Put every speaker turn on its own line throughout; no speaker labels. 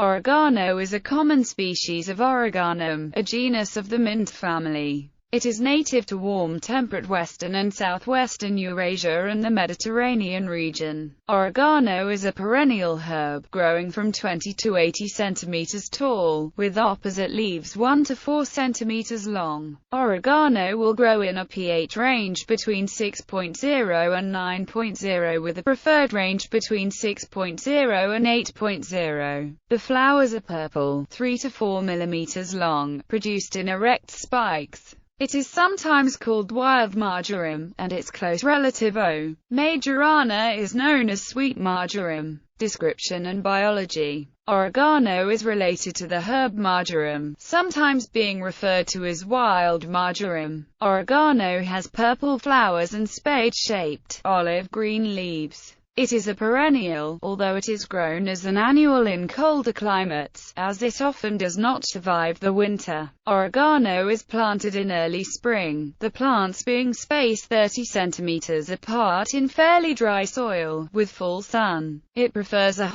Oregano is a common species of Origanum, a genus of the mint family. It is native to warm-temperate western and southwestern Eurasia and the Mediterranean region. Oregano is a perennial herb, growing from 20 to 80 centimeters tall, with opposite leaves 1 to 4 centimeters long. Oregano will grow in a pH range between 6.0 and 9.0, with a preferred range between 6.0 and 8.0. The flowers are purple, 3 to 4 millimeters long, produced in erect spikes. It is sometimes called wild marjoram, and its close relative O. majorana is known as sweet marjoram. Description and biology. Oregano is related to the herb marjoram, sometimes being referred to as wild marjoram. Oregano has purple flowers and spade-shaped, olive-green leaves. It is a perennial, although it is grown as an annual in colder climates, as it often does not survive the winter. Oregano is planted in early spring, the plants being spaced 30 centimeters apart in fairly dry soil, with full sun. It prefers a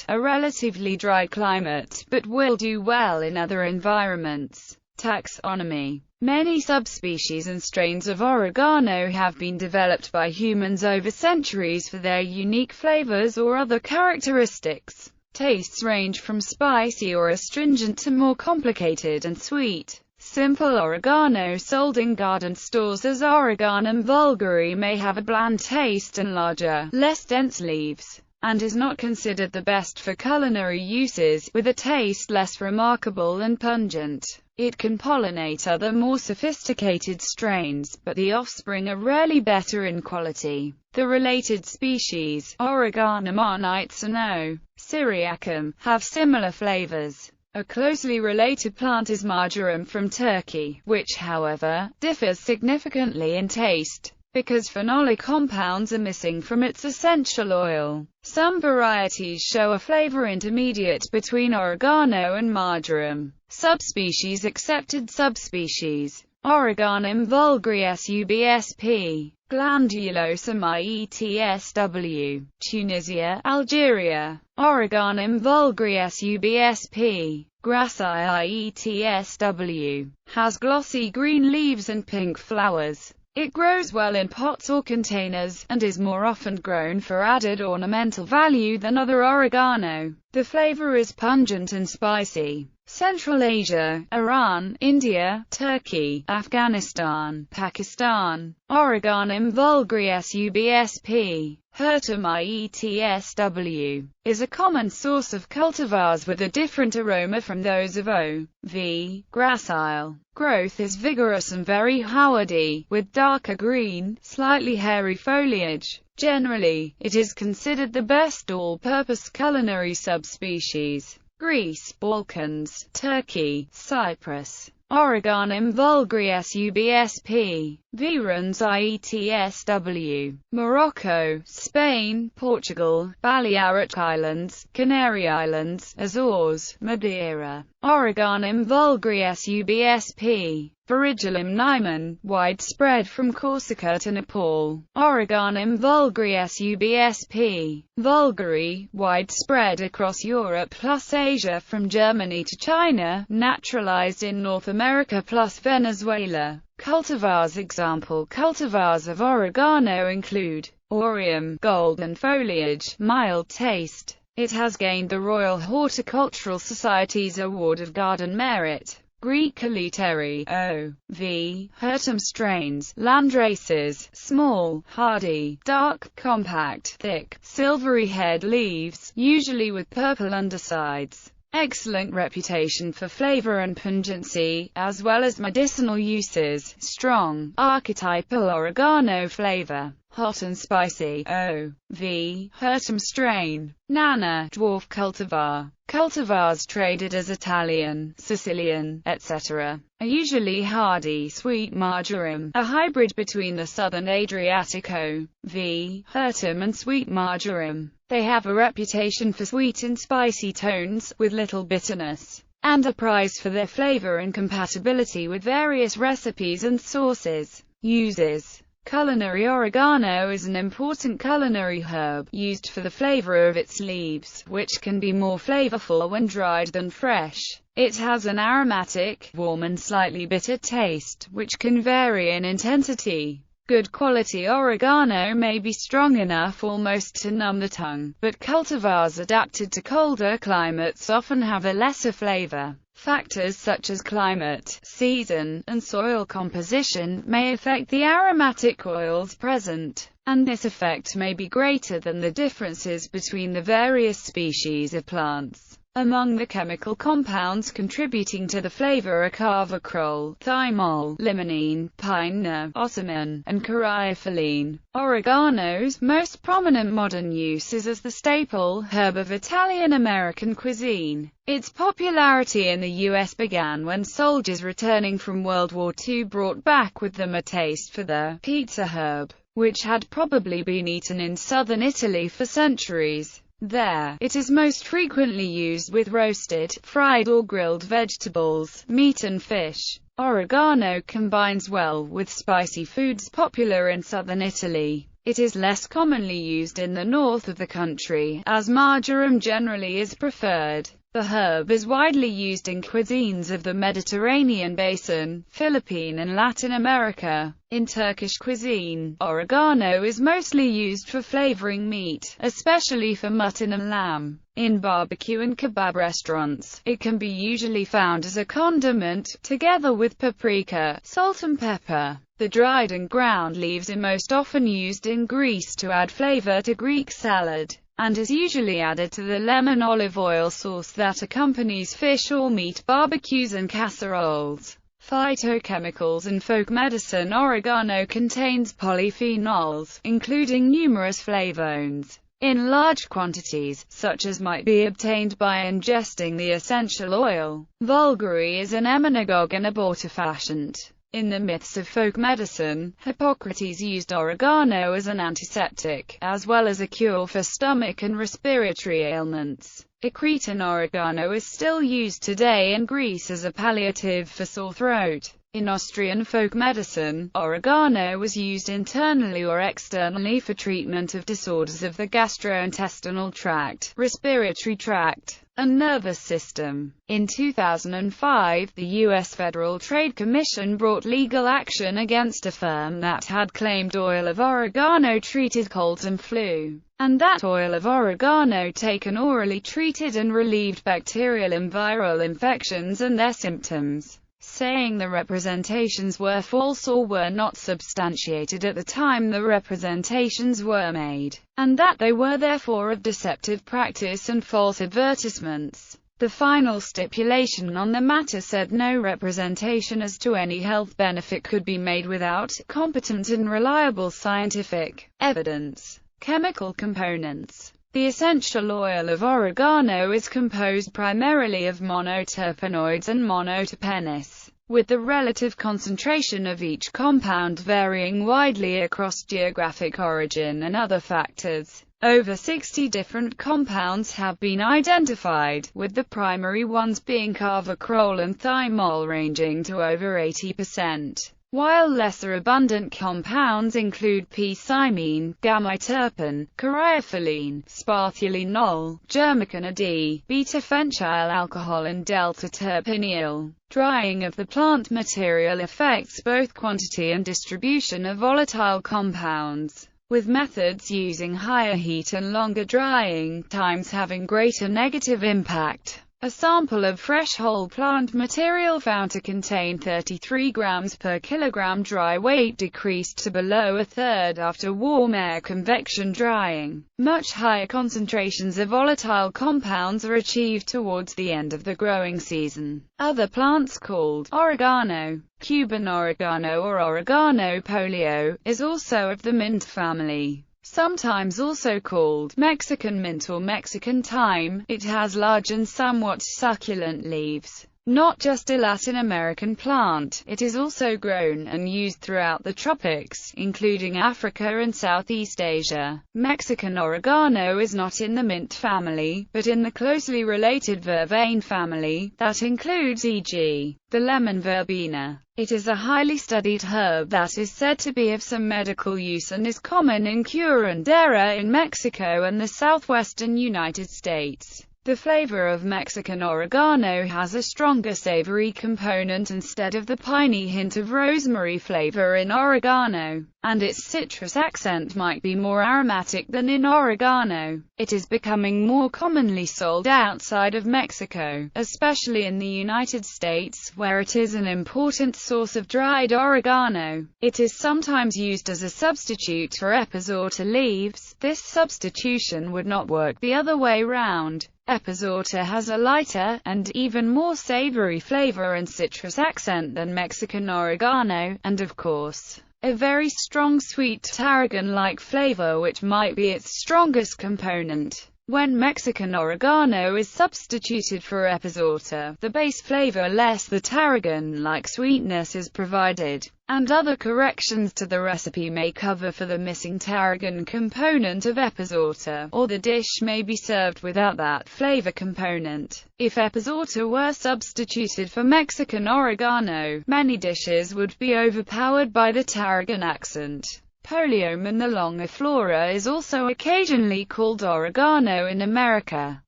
relatively dry climate, but will do well in other environments. Taxonomy. Many subspecies and strains of oregano have been developed by humans over centuries for their unique flavors or other characteristics. Tastes range from spicy or astringent to more complicated and sweet. Simple oregano sold in garden stores as Origanum vulgare may have a bland taste and larger, less dense leaves, and is not considered the best for culinary uses, with a taste less remarkable and pungent. It can pollinate other more sophisticated strains, but the offspring are rarely better in quality. The related species, Origanum arnites and O. syriacum, have similar flavors. A closely related plant is marjoram from Turkey, which, however, differs significantly in taste, because phenolic compounds are missing from its essential oil. Some varieties show a flavor intermediate between oregano and marjoram. Subspecies. Accepted subspecies. Origanum vulgare subsp. Glandulosum itsw. Tunisia, Algeria. Origanum vulgare subsp. Grassii itsw. Has glossy green leaves and pink flowers. It grows well in pots or containers, and is more often grown for added ornamental value than other oregano. The flavor is pungent and spicy. Central Asia, Iran, India, Turkey, Afghanistan, Pakistan. Origanum vulgare subsp. Hirtum itsw. is a common source of cultivars with a different aroma from those of O. v. gracile. Growth is vigorous and very hardy, with darker green, slightly hairy foliage. Generally, it is considered the best all-purpose culinary subspecies. Greece, Balkans, Turkey, Cyprus. Origanum vulgare subsp. Virens itsw. Morocco, Spain, Portugal, Balearic Islands, Canary Islands, Azores, Madeira. Origanum vulgare subsp. Virigilum Niemann, widespread from Corsica to Nepal. Origanum vulgare subsp. Vulgare, widespread across Europe plus Asia from Germany to China, naturalized in North America plus Venezuela. Cultivars. Example cultivars of oregano include Aureum, golden foliage, mild taste. It has gained the Royal Horticultural Society's Award of Garden Merit. Greek Eleutheri, O. v. Hirtum strains, landraces, small, hardy, dark, compact, thick, silvery head leaves, usually with purple undersides. Excellent reputation for flavor and pungency, as well as medicinal uses. Strong, archetypal oregano flavor. Hot and spicy. O. v. Hirtum strain. Nana, dwarf cultivar. Cultivars traded as Italian, Sicilian, etc. are usually hardy sweet marjoram, a hybrid between the southern Adriatic O. v. Hirtum and sweet marjoram. They have a reputation for sweet and spicy tones, with little bitterness, and are prized for their flavor and compatibility with various recipes and sauces. Uses. Culinary oregano is an important culinary herb, used for the flavor of its leaves, which can be more flavorful when dried than fresh. It has an aromatic, warm and slightly bitter taste, which can vary in intensity. Good quality oregano may be strong enough almost to numb the tongue, but cultivars adapted to colder climates often have a lesser flavor. Factors such as climate, season, and soil composition may affect the aromatic oils present, and this effect may be greater than the differences between the various species of plants. Among the chemical compounds contributing to the flavor are carvacrol, thymol, limonene, pinene, osmin, and caryophyllene. Oregano's most prominent modern use is as the staple herb of Italian-American cuisine. Its popularity in the U.S. began when soldiers returning from World War II brought back with them a taste for the pizza herb, which had probably been eaten in southern Italy for centuries. There, it is most frequently used with roasted, fried or grilled vegetables, meat and fish. Oregano combines well with spicy foods popular in southern Italy. It is less commonly used in the north of the country, as marjoram generally is preferred. The herb is widely used in cuisines of the Mediterranean basin, Philippine and Latin America. In Turkish cuisine, oregano is mostly used for flavoring meat, especially for mutton and lamb. In barbecue and kebab restaurants, it can be usually found as a condiment, together with paprika, salt and pepper. The dried and ground leaves are most often used in Greece to add flavor to Greek salad, and is usually added to the lemon olive oil sauce that accompanies fish or meat barbecues and casseroles. Phytochemicals and folk medicine. Oregano contains polyphenols, including numerous flavonoids, in large quantities, such as might be obtained by ingesting the essential oil. Vulgare is an emmenagogue and abortifacient. In the myths of folk medicine, Hippocrates used oregano as an antiseptic, as well as a cure for stomach and respiratory ailments. Eccritan oregano is still used today in Greece as a palliative for sore throat. In Austrian folk medicine, oregano was used internally or externally for treatment of disorders of the gastrointestinal tract, respiratory tract, and nervous system. In 2005, the U.S. Federal Trade Commission brought legal action against a firm that had claimed oil of oregano treated colds and flu, and that oil of oregano taken orally treated and relieved bacterial and viral infections and their symptoms, saying the representations were false or were not substantiated at the time the representations were made, and that they were therefore of deceptive practice and false advertisements. The final stipulation on the matter said no representation as to any health benefit could be made without competent and reliable scientific evidence. Chemical components. The essential oil of oregano is composed primarily of monoterpenoids and monoterpenes, with the relative concentration of each compound varying widely across geographic origin and other factors. Over 60 different compounds have been identified, with the primary ones being carvacrol and thymol ranging to over 80%. While lesser abundant compounds include p-thymine, gamma-terpen, caryophyllene, sparthulinol, germican D, beta-phenyl alcohol and delta-terpineol. Drying of the plant material affects both quantity and distribution of volatile compounds, with methods using higher heat and longer drying times having greater negative impact. A sample of fresh whole plant material found to contain 33 grams per kilogram dry weight decreased to below a third after warm air convection drying. Much higher concentrations of volatile compounds are achieved towards the end of the growing season. Other plants called oregano, Cuban oregano or oregano polio, is also of the mint family. Sometimes also called Mexican mint or Mexican thyme, it has large and somewhat succulent leaves. Not just a Latin American plant, it is also grown and used throughout the tropics, including Africa and Southeast Asia. Mexican oregano is not in the mint family, but in the closely related vervain family, that includes e.g. the lemon verbena. It is a highly studied herb that is said to be of some medical use and is common in curandera in Mexico and the southwestern United States. The flavor of Mexican oregano has a stronger savory component instead of the piney hint of rosemary flavor in oregano, and its citrus accent might be more aromatic than in oregano. It is becoming more commonly sold outside of Mexico, especially in the United States, where it is an important source of dried oregano. It is sometimes used as a substitute for epizorta leaves. This substitution would not work the other way round. Epizorta has a lighter, and even more savory flavor and citrus accent than Mexican oregano, and of course, a very strong sweet tarragon-like flavor which might be its strongest component. When Mexican oregano is substituted for epizorta, the base flavor less the tarragon-like sweetness is provided, and other corrections to the recipe may cover for the missing tarragon component of epizorta, or the dish may be served without that flavor component. If epizorta were substituted for Mexican oregano, many dishes would be overpowered by the tarragon accent. Poliomon the longiflora is also occasionally called oregano in America.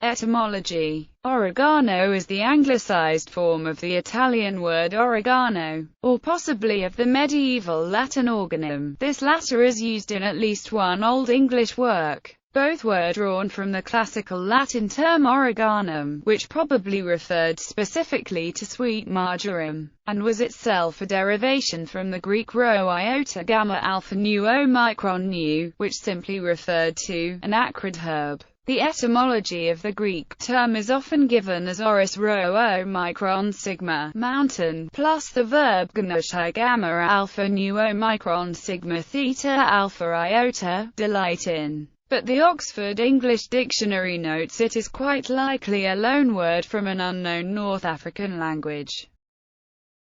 Etymology: Oregano is the anglicized form of the Italian word oregano, or possibly of the medieval Latin organum. This latter is used in at least one Old English work. Both were drawn from the classical Latin term Origanum, which probably referred specifically to sweet marjoram, and was itself a derivation from the Greek rho iota gamma alpha nu omicron nu, which simply referred to an acrid herb. The etymology of the Greek term is often given as oris rho omicron sigma, mountain, plus the verb gnoshi gamma alpha nu omicron sigma theta alpha iota, delight in. But the Oxford English Dictionary notes it is quite likely a loanword from an unknown North African language.